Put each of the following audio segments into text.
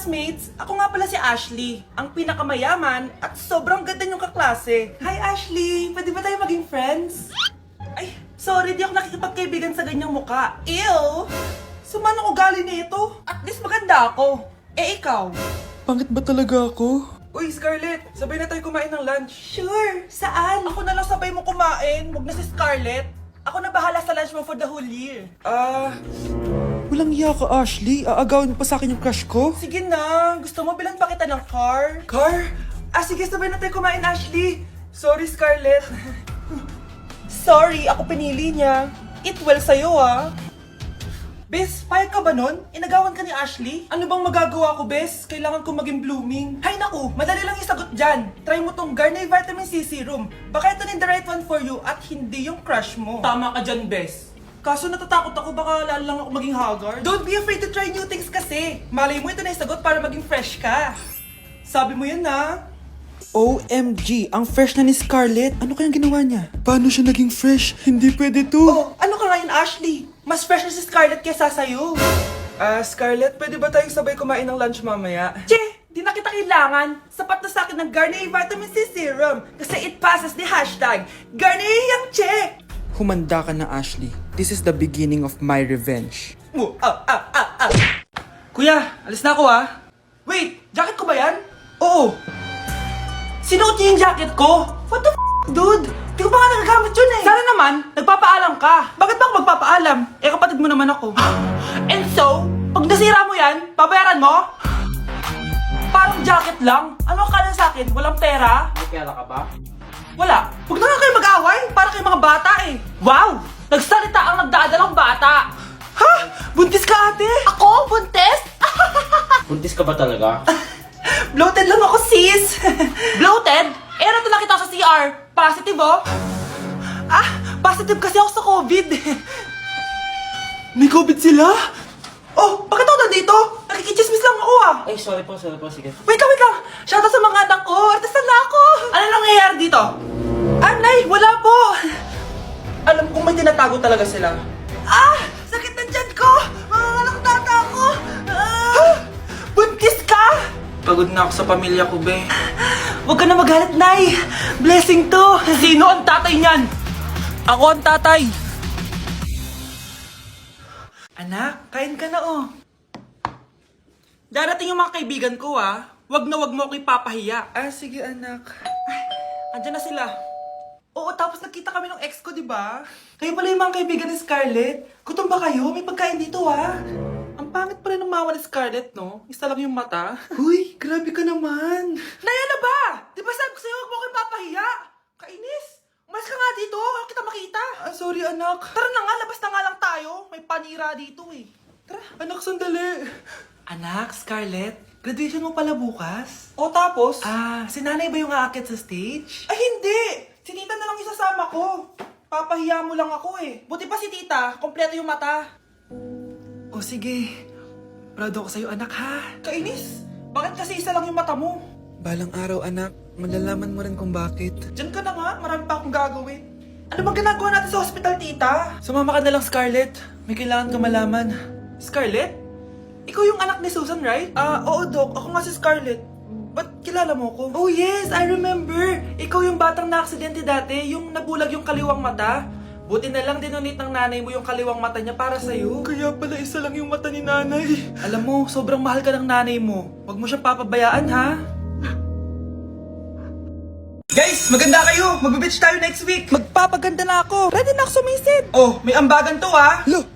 classmates! Ako nga pala si Ashley, ang pinakamayaman at sobrang ganda niyong kaklase. Hi Ashley! Pwede ba tayo maging friends? Ay, sorry, di ako nakikipagkaibigan sa ganyang muka. Ew! Suman ang ugali nito. At least maganda ako. Eh ikaw? Pangit ba talaga ako? Uy, Scarlett! Sabay na tayo kumain ng lunch. Sure! Saan? Ako na lang sabay mo kumain. Huwag na si Scarlett. Ako na bahala sa lunch mo for the whole year. Walang iya ka, Ashley. Aagawin mo pa sa akin yung crush ko? Sige na. Gusto mo bilan pa kita ng car? Car? Sige, sabay na tayo kumain, Ashley. Sorry, Scarlett. Sorry, ako pinili niya. Eat well sa'yo, ah. Bes, payag ka ba nun? Inagawan ka ni Ashley? Ano bang magagawa ko, Bes? Kailangan ko maging blooming. Hay naku, madali lang yung sagot dyan. Try mo tong Garnier Vitamin C Serum. Baka ito na the right one for you at hindi yung crush mo. Tama ka dyan, Bes. Kaso natatakot ako, baka lalo lang ako maging haggard. Don't be afraid to try new things kasi. Malay mo ito na yung sagot para maging fresh ka. Sabi mo yun na. OMG, ang fresh na ni Scarlett. Ano kayang ginawa niya? Paano siya naging fresh? Hindi pwede to. Oh, ano ka ngayon, Ashley? Mas fresh na si Scarlett kesa sa'yo. Scarlett, pwede ba tayong sabay kumain ng lunch mamaya? Che, di na kita kailangan. Sapat na sa akin ng Garnier Vitamin C Serum. Kasi it passes the hashtag Garnier yang che. Humanda ka na, Ashley. This is the beginning of my revenge. Kuya, alis na ako Wait, jacket ko ba yan? Oo. Sinuot niyo yung jacket ko? What the dude? Di ko pa nga nagagamit yun Sana naman, nagpapaalam ka. Bakit ba ako magpapaalam? Kapatid mo naman ako. And so, pag nasira mo yan, babayaran mo? Parang jacket lang. Ano ka na sa akin? Walang pera? May pera ka ba? Wala. Huwag na nga kayo mag-away. Para kayo mga bata Wow! Nagsalita ang nagdadalang bata. Ha? Buntis ka, ate? Ako? Buntis? Buntis ka ba talaga? Bloated lang ako, sis. Bloated? Nato na kita sa CR. Positive, positive kasi ako sa COVID. May COVID sila? Oh, bakit ako nandito? Nakikichismis lang ako, Ay, sorry po, sige. Wait lang. Shoutout sa mga anak ko. Artista na ako. Ano nangyayari dito? Nay, wala po. Alam kong may tinatago talaga sila. Sakit na dyan ko. Manganganak tata ako. Buntis ka? Pagod na ako sa pamilya ko, be. Huwag ka na magalit, Nay. Blessing to. Sino ang tatay niyan? Ako ang tatay. Anak, kain ka na, Darating yung mga kaibigan ko, Wag na wag mo ako ipapahiya. Sige, anak. Andyan na sila. Oo, tapos nagkita kami ng ex ko, di ba? Kayo pala yung mga kaibigan ni Scarlett. Gutom ba kayo? May pagkain dito, Ang pangit pala ng mama ni Scarlett, no? Isa lang yung mata. Uy, grabe ka naman. Naya na ba? Di ba sabi ko sa'yo, huwag mo ako ipapahiya? Kainis. Umalis ka nga dito. Huwag kita makita. Sorry, anak. Tara na nga, labas na nga lang tayo. May panira dito, Tara. Anak, sandali. Anak, Scarlett, graduation mo pala bukas? O tapos? Si nanay ba yung aakit sa stage? Ay, hindi! Si tita na lang isasama ko. Papahiya mo lang ako Buti pa si tita, kompleto yung mata. O sige, proud ako sa'yo anak ha. Kainis, bakit kasi isa lang yung mata mo? Balang araw, anak. Malalaman mo rin kung bakit. Diyan ka na nga, marami pa akong gagawin. Ano bang ginagawa natin sa hospital, tita? Sumama ka na lang, Scarlett. May kailangan ka malaman. Scarlett? Ikaw yung anak ni Susan, right? Oo, Doc. Ako nga si Scarlett. Ba't kilala mo ko? Oh, yes! I remember! Ikaw yung batang na-aksidente dati, yung nabulag yung kaliwang mata. Buti na lang dinonate ng nanay mo yung kaliwang mata niya para sa'yo. Kaya pala isa lang yung mata ni nanay. Alam mo, sobrang mahal ka ng nanay mo. Huwag mo siyang papabayaan, ha? Guys, maganda kayo! Magbe-beach tayo next week! Magpapaganda na ako. Ready na ako sumisid. Oh, may ambagan to, Lo,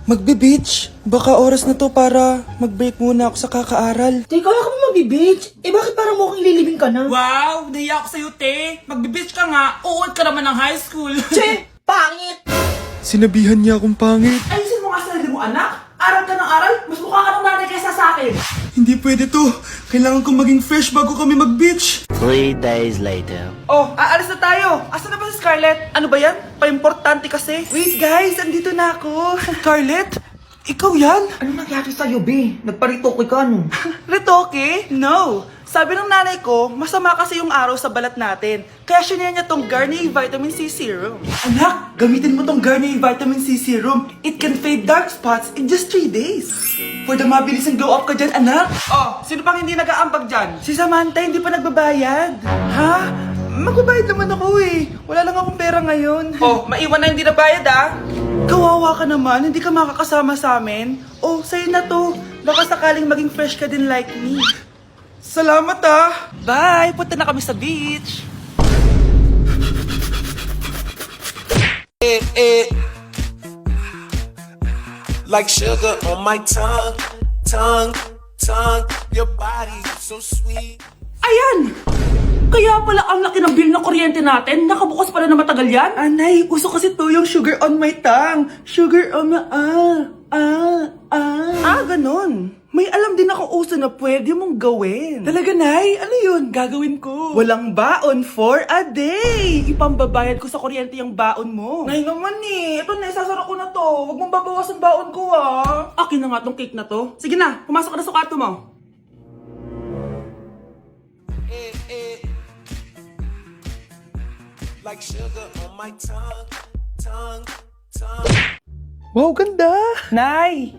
magbe-beach. Baka oras na to para mag-break muna ako sa kakaaral. Teka, kaya ka ba mag-beach? Bakit parang mukhang lilibing ka na? Wow! Nahiya ako sa'yo, te! Magbe-beach ka nga! Uod ka naman ng high school! Che! Pangit! Sinabihan niya akong pangit. Ayusin mo nga sarili mo, anak! Aral ka ng aral! Mas mukha ka ng nanay kaysa sa akin! Hindi pwede to. Kailangan kong maging fresh bago kami mag-beach. 3 days later. Oh, aalis na tayo! Asa na ba si Scarlett? Ano ba yan? Pa-importante kasi. Wait guys, andito na ako. Scarlett? Ikaw yan? Ano nangyari sa'yo, be? Nagparitoke ka, no? Retoke? No! Sabi ng nanay ko, masama kasi yung araw sa balat natin. Kaya sinare niya tong Garnier Vitamin C Serum. Anak, gamitin mo tong Garnier Vitamin C Serum. It can fade dark spots in just 3 days. For the mabilis and glow up ka dyan, anak. Oh, sino pang hindi nag-aambag dyan? Si Samantha hindi pa nagbabayad. Ha? Magbabayad naman ako eh. Wala lang akong pera ngayon. Oh, maiwan na hindi nabayad ah. Kawawa ka naman, hindi ka makakasama sa amin. Oh, sa'yo na to. Baka sakaling maging fresh ka din like me. Salamat ah! Bye! Punta na kami sa beach! Like sugar on my tongue, your body so sweet. Ayan! Kaya pala ang laki ng bill ng kuryente natin, nakabukas pala na matagal yan? Anay, uso kasi to yung sugar on my tongue. Sugar on my ganun. May alam din ako uso na pwede mong gawin. Talaga, Nay? Ano yun? Gagawin ko. Walang baon for a day. Ipambabayad ko sa kuryente yung baon mo. Nay naman eh. Ito na, isasara ko na to. Huwag mong babawasan baon ko ah. Akin na nga tong cake na to. Sige na, pumasok ka na sa kwarto mo. Like sugar on my tongue. Wow, ganda! Nay!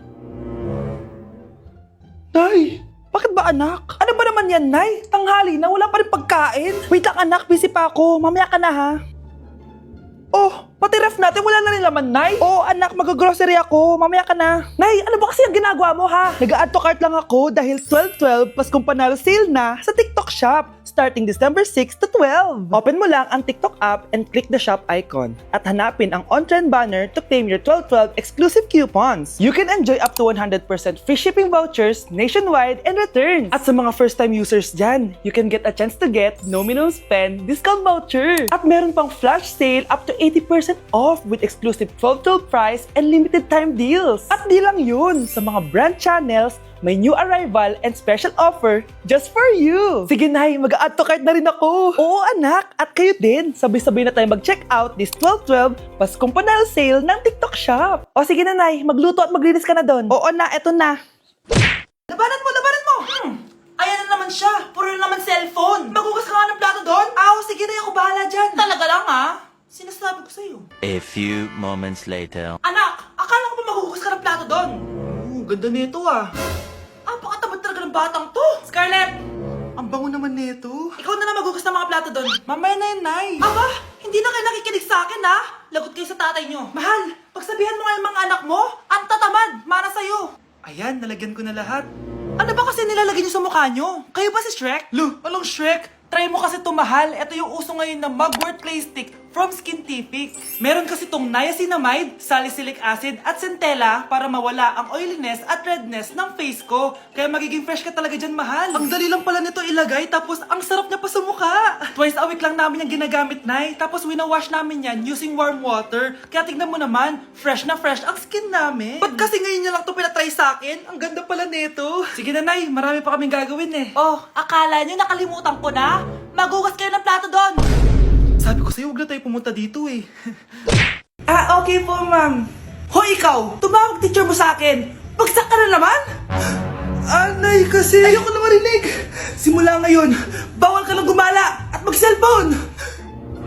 Nay! Bakit ba anak? Ano ba naman yan, Nay? Tanghali na, wala pa rin pagkain. Wait lang anak, busy pa ako. Mamaya ka na ha. Oh, pati ref natin wala na rin laman, Nay. Oh, anak, mag-grocery ako. Mamaya ka na. Nay, ano ba kasi ang ginagawa mo ha? Nag-add to cart lang ako dahil 12/12 Paskong Panalo sale na sa TikTok Shop starting December 6 to 12. Open mo lang ang TikTok app and click the shop icon at hanapin ang on-trend banner to claim your 12/12 exclusive coupons. You can enjoy up to 100% free shipping vouchers nationwide and returns. At sa mga first-time users dyan, you can get a chance to get no minimum spend discount voucher. At meron pang flash sale up to 80% off with exclusive 12/12 price and limited time deals. At di lang yun, sa mga brand channels, may new arrival and special offer just for you. Sige Nay, mag-add to cart na rin ako. Oo anak, at kayo din. Sabay-sabay na tayo mag-check out this 12/12 Paskong Panalo sale ng TikTok Shop. O sige na Nay, magluto at maglinis ka na doon. Oo na, eto na. Labanan mo, labanan mo! Ayan na naman siya. Puro na naman cellphone. Magugas ka nga ng plato doon? Sige na, ako bahala dyan. Talaga lang Sinasabi ko sa'yo. A few moments later. Anak, akala ko ba magugas ka ng plato doon? Ganda nito Pakatabat talaga ng batang to. Scarlett! Ang bango naman nito. Ikaw na lang magugas ng mga plato doon. Mamaya na yun, Nay. Aba, hindi na kayo nakikinig sa akin, ha? Lagot kayo sa tatay nyo. Mahal, pagsabihan mo nga yung mga anak mo, ang tatamad, para sa'yo. Ayan, nalagyan ko na lahat. Ano ba kasi nilalagay nyo sa mukha nyo? Kayo ba si Shrek? Lu, anong Shrek? Try mo kasi mahal. Ito yung uso ngayon na mugwort clay stick from Skintific. Meron kasi itong niacinamide, salicylic acid at centella para mawala ang oiliness at redness ng face ko. Kaya magiging fresh ka talaga dyan, mahal. Ang dali lang pala nito ilagay tapos ang sarap niya pa sa mukha. Twice a week lang namin yung ginagamit, Nay. Tapos winawash namin yan using warm water. Kaya tignan mo naman, fresh na fresh ang skin namin. Ba't kasi ngayon niya lang ito pinatry sa akin? Ang ganda pala nito. Sige na, Nay. Marami pa kaming gagawin eh. Oh, akala niyo nakalimutan ko na? Magugas kayo ng plato doon. Sabi ko sa'yo, huwag na tayo pumunta dito eh. Okay po, ma'am. Hoy, ikaw! Tumawag teacher mo sa akin! Bagsak ka na naman! Anay, kasi ayoko na marinig! Simula ngayon, bawal ka nang gumala at mag-cellphone!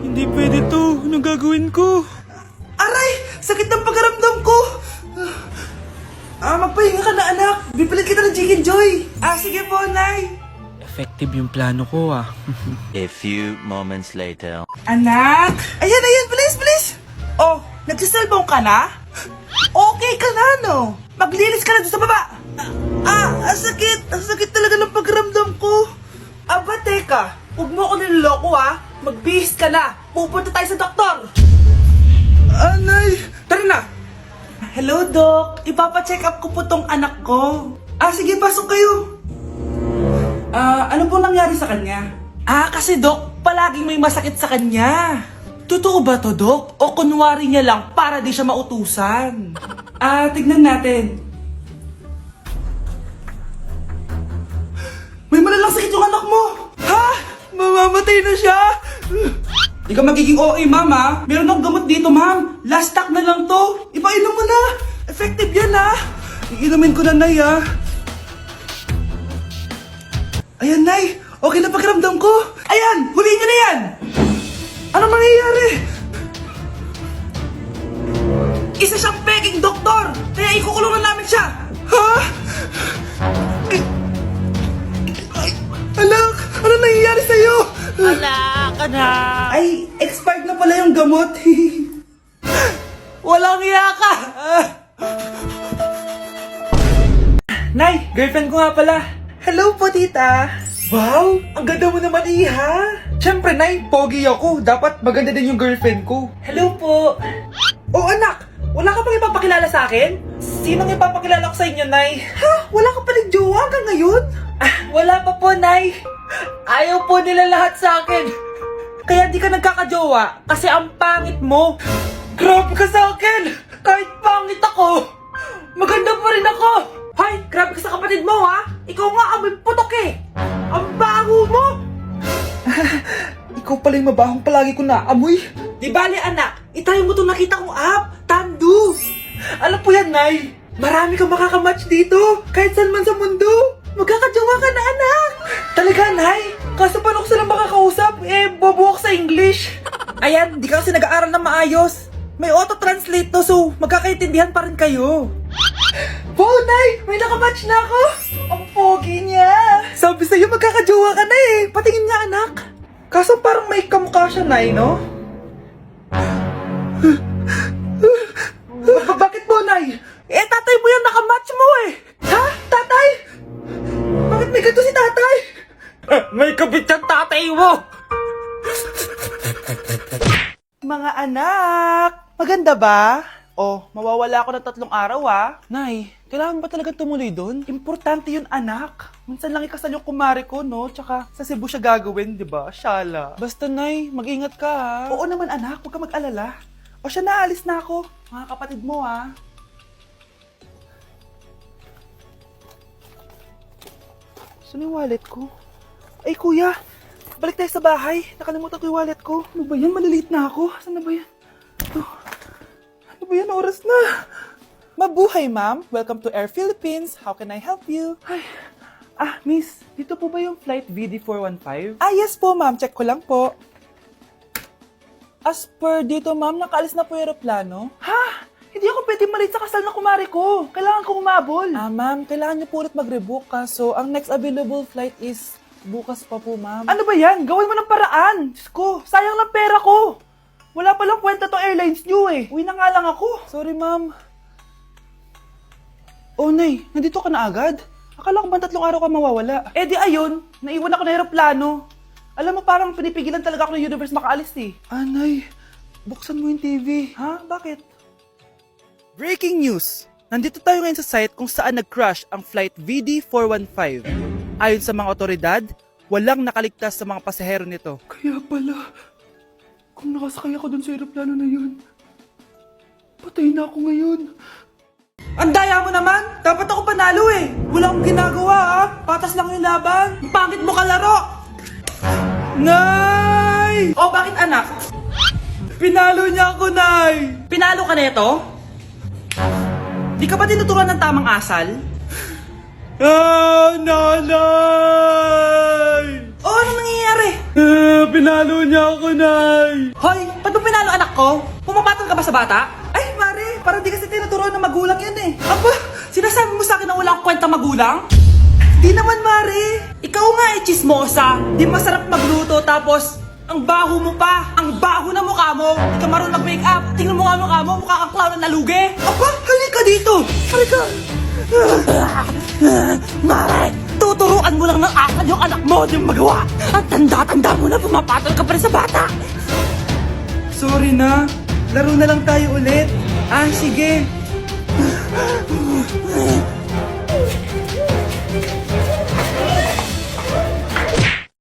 Hindi pwede to. Anong gagawin ko? Aray! Sakit ng pagkaramdam ko! Magpahinga ka na, anak. Bipilit kita ng Chicken Joy. Sige po, Nay. Effective yung plano ko, A few moments later. Anak! Ayan, bilis! Oh, nagsiselfone ka na? Okay ka na, no? Maglinis ka na doon sa baba! Ang sakit! Ang sakit talaga ng pagramdam ko! Aba, teka! Huwag mo ako niloloko, Magbihis ka na! Pupunta tayo sa doktor! Anay! Tara na! Hello, Doc! Ipapacheck up ko po tong anak ko. Sige, pasok kayo! Ano po nangyari sa kanya? Kasi Dok, palaging may masakit sa kanya. Totoo ba to, Dok? O kunwari niya lang para di siya mautusan? Tignan natin. May malalang sakit yung anak mo! Ha? Mamamatay na siya? Di ka magiging okay, Ma'am, Meron akong gamot dito, Ma'am. Last stock na lang to. Ipainom mo na. Effective yan, Iinumin ko na, Nay, Ayan, Nay. Okay na pakiramdam ko. Ayan, huliin niyo na yan. Ano mangyayari? Isa siyang peking doktor. Kaya ikukulong na namin siya. Ha? Ay, anak, ano nangyayari sa'yo? Ay, expired na pala yung gamot. Walang iya ka. Nay, girlfriend ko nga pala. Hello po, tita. Wow, ang ganda mo naman, Iha. Siyempre, Nay, pogi ako. Dapat maganda din yung girlfriend ko. Hello po. Oh, anak, wala ka pang ipapakilala sa akin? Sinong ipapakilala ko sa inyo, Nay? Ha? Wala ka paling jowa hanggang ngayon? Ah, wala pa po, Nay. Ayaw po nila lahat sa akin. Kaya di ka nagkakajowa kasi ang pangit mo. Grabe ka sa akin. Kahit pangit ako, maganda pa rin ako. Hay, grabe ka sa kapatid mo, ha? Ikaw nga amoy putok eh. Ang baho mo. Ikaw pala yung mabahong palagi ko naamoy. Di bali, anak. Itayo mo itong nakita kong app. Tandu. Alam po yan, Nay. Marami kang makakamatch dito. Kahit saan man sa mundo. Magkakajowa ka na, anak. Talaga, Nay? Kaso paano ko silang makakausap? Bobo ako sa English. Ayan, di ka kasi nag-aaral na maayos. May auto-translate to, so magkakaintindihan pa rin kayo. Wow, Nay! May nakamatch na ako! Ang pogi niya! Sabi sa'yo, magkakajowa ka na eh! Patingin nga, anak! Kaso parang may kamukha siya, Nay, no? Bakit mo, Nay? Tatay mo yan, nakamatch mo eh! Ha? Tatay? Bakit may ganito si tatay? May kabit ang tatay mo! Mga anak! Maganda ba? Oh, mawawala ako ng 3 araw Nay, kailangan ba talaga tumuloy doon? Importante yun, anak. Minsan lang ikasal yung kumare ko, no? Tsaka sa Cebu siya gagawin, di ba? Shala. Basta, Nay, mag-ingat ka, ha? Oo naman, anak. Huwag ka mag-alala. O siya, naalis na ako. Mga kapatid mo, ha? Saan yung wallet ko? Ay, kuya. Balik tayo sa bahay. Nakalimutan ko yung wallet ko. Ano ba yan? Maliliit na ako. Saan na ba yan? Ito. Ano ba yan? Oras na. Mabuhay, ma'am. Welcome to Air Philippines. How can I help you? Ay. Miss. Dito po ba yung flight VD415? Yes po, ma'am. Check ko lang po. As per dito, ma'am, nakaalis na po yung aeroplano. Ha? Hindi ako pwede malit sa kasal na kumari ko. Kailangan ko umabol. Ma'am, kailangan niyo po ulit mag-rebook ka. So, ang next available flight is bukas pa po, ma'am. Ano ba yan? Gawin mo ng paraan. Diyos ko, sayang lang pera ko. Wala palang kwenta tong airlines niyo eh. Uwi na nga lang ako. Sorry, ma'am. Oh, Nay, nandito ka na agad? Akala ko ba 3 araw ka mawawala? Di ayun, naiwan ako ng aeroplano. Alam mo, parang pinipigilan talaga ako ng universe makaalis eh. Nay, buksan mo yung TV. Ha? Bakit? Breaking news! Nandito tayo ngayon sa site kung saan nag-crash ang flight VD415. Ayon sa mga otoridad, walang nakaligtas sa mga pasahero nito. Kaya pala, kung nakasakay ako dun sa aeroplano na yun, patay na ako ngayon. Ang daya mo naman! Dapat ako panalo eh! Wala akong ginagawa Patas lang yung laban! Pangit mo kalaro! Nay! Oh, bakit anak? Pinalo niya ako, Nay! Pinalo ka neto? Di ka ba tinuturuan ng tamang asal? Nanay! Oh, ano nangyayari? Pinalo niya ako, Nay! Hoy, ba't mo pinalo anak ko? Pumapatol ka ba sa bata? Ay, Mare, parang di kasi tinuturuan ng magulang yan eh. Aba, sinasabi mo sa akin na wala akong kwenta magulang? Di naman, Mare. Ikaw nga chismosa. Di masarap magluto tapos ang baho mo pa. Ang baho na mukha mo. Di ka marunong mag-make up. Tingnan mo nga mukha mo. Mukha kang clown na nalugi. Aba, halika dito. Halika. Mare, tuturuan mo lang ng asal yung anak mo. Di mo magawa. Ang tanda-tanda mo na pumapatol ka pa rin sa bata. Sorry na. Laro na lang tayo ulit. Sige.